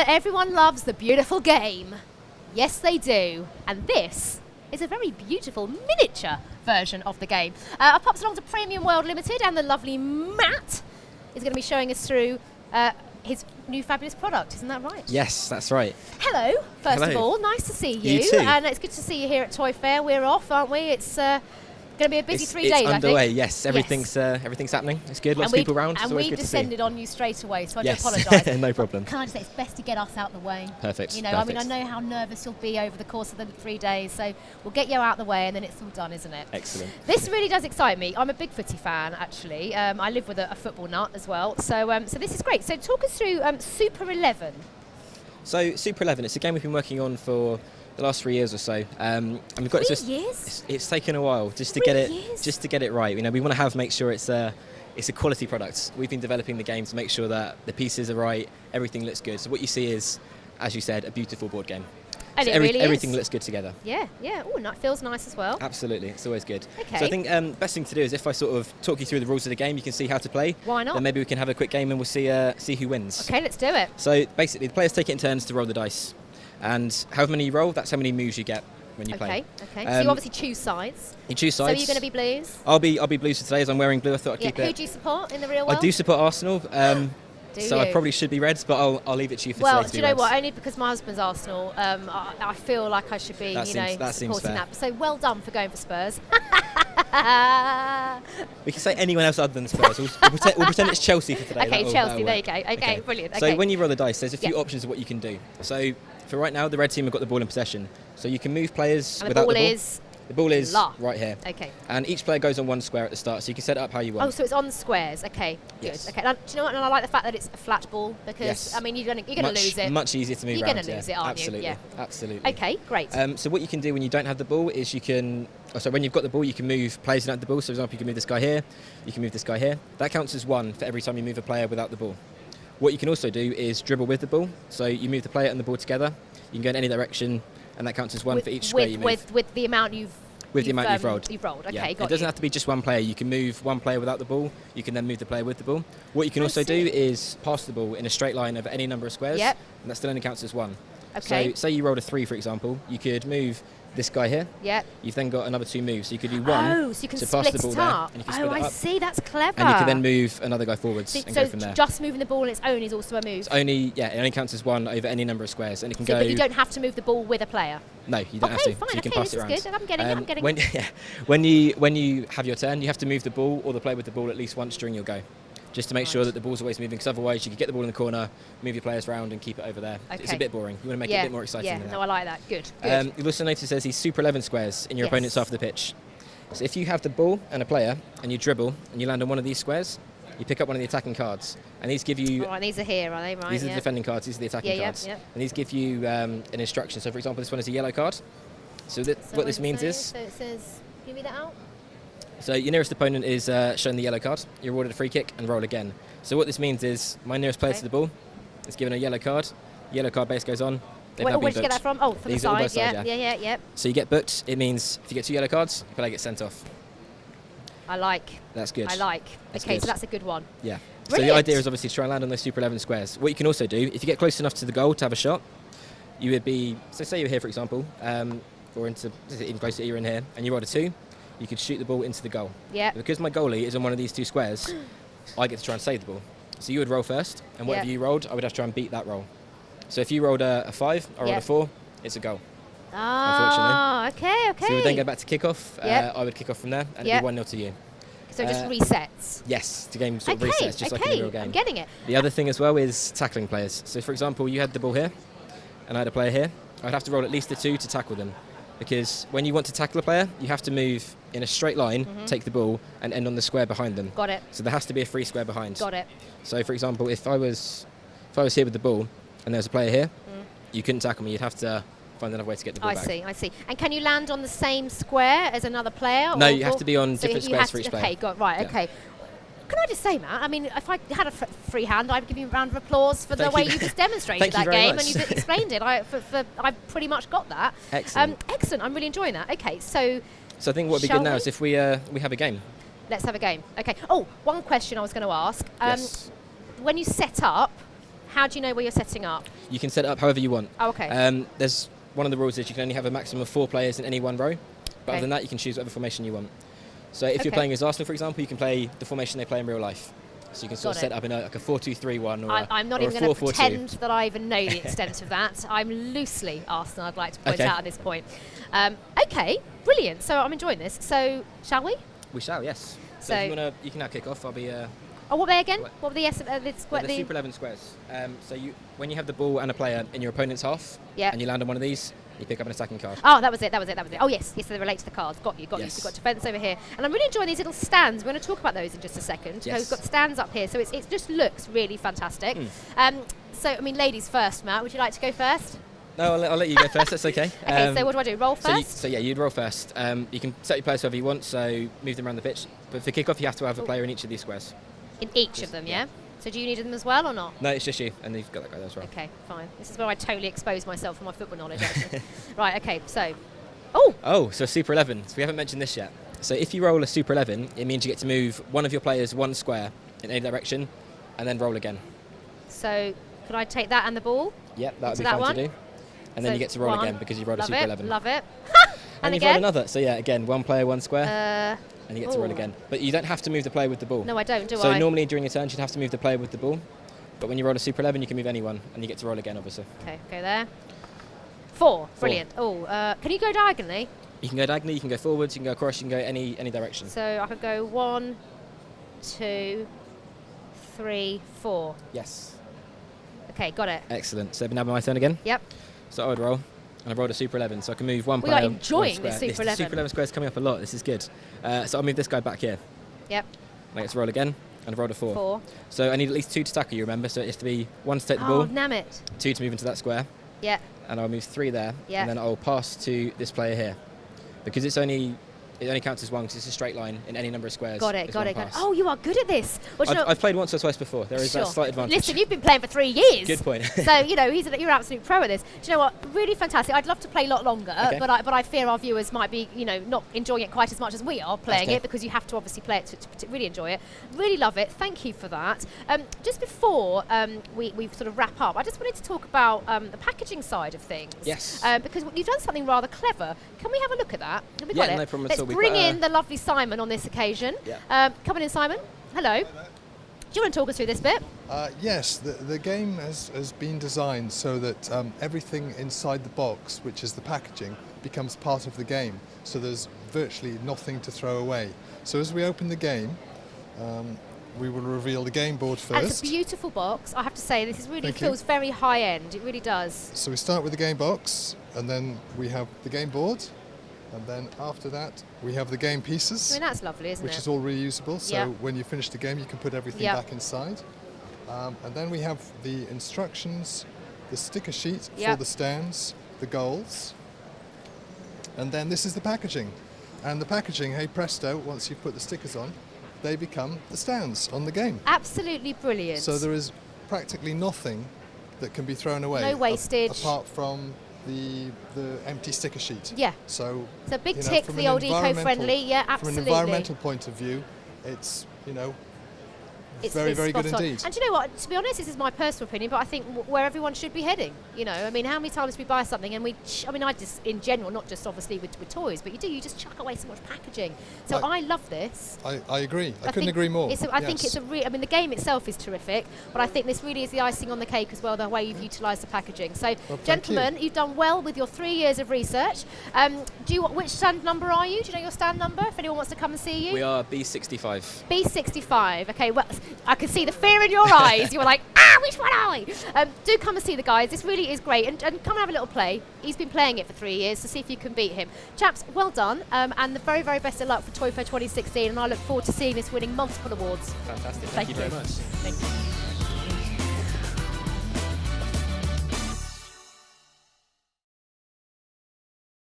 Everyone loves the beautiful game. Yes, they do. And this is a very beautiful miniature version of the game. I've popped along to Premium World Limited, and the lovely Matt is going to be showing us through his new fabulous product. Isn't that right? Yes, that's right. Hello, first Hello. of all. Nice to see you. You too. And it's good to see you here at Toy Fair. We're off, aren't we? It's going to be a busy 3 days, It's underway, I think. yes. Everything's happening. It's good. Lots of people around. It's And always we good to see. descended on you straight away, so I Yes. do apologise. No problem. Can I just say, it's best to get us out the way. Perfect. You know, Perfect. I mean, I know how nervous you'll be over the course of the 3 days, so we'll get you out the way and then it's all done, isn't it? Excellent. This really does excite me. I'm a big footy fan, actually. I live with a football nut as well, so this is great. So talk us through Super 11. So Super 11, it's a game we've been working on for the last 3 years or so, and we've got 3 years? It's taken a while just to 3 get it years? just to get it right. You know, we want to make sure it's a quality product. We've been developing the game to make sure that the pieces are right, everything looks good. So what you see is, as you said, a beautiful board game. And So it really everything is. looks good together. Yeah. Oh, it feels nice as well. Absolutely, it's always good. Okay. So I think best thing to do is if I sort of talk you through the rules of the game, you can see how to play. Why not? Then maybe we can have a quick game and we'll see who wins. Okay, let's do it. So basically, the players take it in turns to roll the dice, and however many you roll, that's how many moves you get when you play. Okay. So you obviously choose sides. You choose So sides. you're going to be blues? I'll be blues for today, as I'm wearing blue. I thought I'd Yeah. keep Who it. do you support in the real world? I do support Arsenal. Do so I you? probably should be Reds, but I'll leave it to you for Well, today. do you know what? Only because my husband's Arsenal, I feel like I should be, That seems supporting fair. that. So well done for going for Spurs. We can say anyone else other than Spurs. We'll pretend it's Chelsea for today. Okay, That'll Chelsea. There you work. go. Okay, brilliant. So Okay. when you roll the dice, there's a few Yeah. options of what you can do. So for right now, the red team have got the ball in possession. So you can move players And the without ball the ball. is The ball is La. right here. okay. And each player goes on one square at the start, so you can set it up how you want. Oh, so it's on squares. Okay, good. Yes. Okay. Now, do you know what? And I like the fact that it's a flat ball because Yes. I mean you're gonna lose it. Much easier to move You're around. gonna lose it, aren't you? Absolutely. Yeah. Absolutely. Okay, great. So what you can do when you don't have the ball is when you've got the ball, you can move players without the ball. So for example, you can move this guy here, you can move this guy here. That counts as one for every time you move a player without the ball. What you can also do is dribble with the ball. So you move the player and the ball together. You can go in any direction, and that counts as one for each square you move. With the amount you've rolled. You've rolled. Okay, Yeah. got It doesn't you. have to be just one player. You can move one player without the ball. You can then move the player with the ball. What you can I also see. do is pass the ball in a straight line over any number of squares. Yep. And that still only counts as one. Okay. So say you rolled a 3, for example, you could move this guy here. Yeah. You've then got another 2 moves. So you could do one Oh, so you can to split pass the ball it there, up. and you can Oh, split it I up. see. That's clever. And you can then move another guy forwards So, and so go from there. just moving the ball on its own is also a move. It only counts as one over any number of squares, and it can So, go. but you don't have to move the ball with a player. No, you don't have Okay, to. fine. So you can Okay, pass this it around. is good. I'm getting it. I'm getting when, it. when you have your turn, you have to move the ball or the player with the ball at least once during your go, just to make sure Right. that the ball's always moving. Because otherwise, you could get the ball in the corner, move your players around, and keep it over there. It's Okay. a bit boring. You want to make it a bit more exciting Yeah, than no, that. I like that. Good. Good. You'll also notice there's these Super 11 squares in your Yes. opponent's half of the pitch. So if you have the ball and a player, and you dribble, and you land on one of these squares, you pick up one of the attacking cards, and these give you. All right, these are here, are they? Right. These are yeah. the defending cards. These are the attacking Yeah, cards, yeah. and these give you an instruction. So, for example, this one is a yellow card. So, what this means is, So it says, give me that out. so your nearest opponent is shown the yellow card. You're awarded a free kick and roll again. So what this means is, my nearest player Okay. to the ball is given a yellow card. Yellow card base goes on. They've now Where been did you get that booked. from? Oh, from These the are all both side. sides, Yeah. So you get booked. It means if you get 2 yellow cards, your player gets sent off. I like. That's good. I like. That's Okay, good. so that's a good one. Yeah. So Brilliant. the idea is obviously to try and land on those Super 11 squares. What you can also do, if you get close enough to the goal to have a shot, you would be, so say you're here, for example, or even closer, you're in here, and you rolled a 2, you could shoot the ball into the goal. Yeah. Because my goalie is on one of these 2 squares, I get to try and save the ball. So you would roll first, and whatever Yeah. you rolled, I would have to try and beat that roll. So if you rolled a 5, I rolled Yeah. a 4, it's a goal. Ah, okay. So we would then go back to kick-off. Yeah. I would kick off from there, and Yeah. it'd be 1-0 to you. So it just uh, resets. Yes, the game sort of Okay, resets, just okay, like in a real game. I'm getting it. The other thing as well is tackling players. So, for example, you had the ball here, and I had a player here. I'd have to roll at least a 2 to tackle them, because when you want to tackle a player, you have to move in a straight line, take the ball, and end on the square behind them. Got it. So there has to be a free square behind. Got it. So, for example, if I was here with the ball, and there was a player here, you couldn't tackle me. You'd have to find another way to get the ball back. I see. And can you land on the same square as another player? No, or- you have to be on so different you squares have for to- each player. Okay, right, Yeah. okay. Can I just say, Matt, I mean, if I had a free hand, I'd give you a round of applause for the Thank way you. you just demonstrated Thank you that very game much. and you've explained it. I've pretty much got that. Excellent. Excellent. I'm really enjoying that. Okay, so So I think what would be Shall good now we? is if we have a game. Let's have a game. Okay. Oh, one question I was going to ask. Yes. When you set up, how do you know where you're setting up? You can set it up however you want. Oh, okay. There's one of the rules is you can only have a maximum of 4 players in any one row. But Okay. other than that, you can choose whatever formation you want. So if you're Okay. playing as Arsenal, for example, you can play the formation they play in real life. So you can sort Got of set it. up in like a 4-2-3-1 or I'm not or even a going to 4-4-2. pretend that I even know the extent of that. I'm loosely Arsenal, I'd like to point Okay. out at this point. Okay, brilliant. So I'm enjoying this. So shall we? We shall, yes. So So- if you want to, you can now kick off. I'll be... Oh, what were they again? What? What were the the Super 11 squares. So when you have the ball and a player in your opponent's half, Yeah. and you land on one of these, you pick up an attacking card. Oh, that was it. Oh, yes. Yes, they relate to the cards. Got you. So Yes. you've got defence over here. And I'm really enjoying these little stands. We're going to talk about those in just a second. Yes. We've got stands up here. So it just looks really fantastic. Mm. So, I mean, ladies first, Matt. Would you like to go first? No, I'll let you go first. That's okay. Okay, so what do I do? Roll first? You'd roll first. You can set your players wherever you want, so move them around the pitch. But for kick-off, you have to have a player in each of these squares. In each of them, yeah? So do you need them as well or not? No, it's just you, and you've got that guy there as well. Okay, fine. This is where I totally expose myself for my football knowledge, actually. Right, okay, so... So Super 11. So we haven't mentioned this yet. So if you roll a Super 11, it means you get to move one of your players one square in any direction, and then roll again. So could I take that and the ball? Yep, that would Into be that fun one? to do. And then So you get to roll one. again because you rolled a Love Super it, 11. love it. And you've again? rolled another. So yeah, again, one player, one square, and you get to roll ooh. again. But you don't have to move the player with the ball. No, I don't, do So I? normally during your turn, you'd have to move the player with the ball. But when you roll a Super 11, you can move anyone, and you get to roll again, obviously. Okay, go there. 4, brilliant. Oh, can you go diagonally? You can go diagonally, you can go forwards, you can go across, you can go any direction. So I could go 1, 2, 3, 4. Yes. Okay, got it. Excellent. So now my turn again. Yep. So I would roll, and I rolled a Super 11, so I can move one We player. are enjoying one this square. Super The 11. Super 11 square is coming up a lot. This is good. So I'll move this guy back here. Yep. And I get to roll again, and I've rolled a 4. 4. So I need at least 2 to tackle you, remember? So it has to be 1 to take the Oh, ball, damn it. 2 to move into that square, Yeah. and I'll move 3 there, Yeah. and then I'll pass to this player here. Because it only counts as 1 because it's a straight line in any number of squares. Got it, is got one it, got it. pass. Oh, you are good at this. Well, do you know- I've played once or twice before. There is that Sure. slight advantage. Listen, you've been playing for 3 years. Good point. So, you know, you're an absolute pro at this. Do you know what? Really fantastic. I'd love to play a lot longer, Okay. but I fear our viewers might be, you know, not enjoying it quite as much as we are playing Okay. it, because you have to obviously play it to really enjoy it. Really love it. Thank you for that. Just before we sort of wrap up, I just wanted to talk about the packaging side of things. Yes. Because you've done something rather clever. Can we have a look at that? Have we Yeah, got it? no problem at Let's all. We've bring got, in the lovely Simon on this occasion. Yeah. Come on in, Simon. Hello. Do you want to talk us through this bit? Yes, the game has been designed so that everything inside the box, which is the packaging, becomes part of the game. So there's virtually nothing to throw away. So as we open the game, we will reveal the game board And it's first. a beautiful box. I have to say, this is really Thank you. feels very high end. It really does. So we start with the game box, and then we have the game board, and then after that we have the game I pieces, mean, that's lovely, isn't which it? is all reusable. So Yeah. when you finish the game, you can put everything Yeah. back inside. And then we have the instructions, the sticker sheet Yeah. for the stands, the goals, and then this is the packaging. And the packaging, hey presto, once you've put the stickers on, they become the stands on the game. Absolutely brilliant. So there is practically nothing that can be thrown away. No wastage. Apart from the empty sticker sheet. Yeah. So It's a big you know, tick from for an the old environmental- eco-friendly. Yeah, From an absolutely. environmental point of view, it's, you know, It's very, very good spot on. indeed. And do you know what? To be honest, this is my personal opinion, but I think where everyone should be heading. You know, I mean, how many times we buy something and I just, in general, not just obviously with toys, but you just chuck away so much packaging. So I love this. I agree. I couldn't think agree more. I think Yes. it's I mean, the game itself is terrific, but I think this really is the icing on the cake as well, the way you've utilised the packaging. So, Well, thank gentlemen, you've done well with your 3 years of research. Which stand number are you? Do you know your stand number, if anyone wants to come and see you? We are B65. B65. Okay, well, I can see the fear in your eyes. You were like, which one are we? Do come and see the guys. This really is great. And come and have a little play. He's been playing it for 3 years, so see if you can beat him. Chaps, well done. And the very, very best of luck for Toy Fair 2016. And I look forward to seeing this winning multiple awards. Fantastic. Thank Thank you very you. much. Thank you.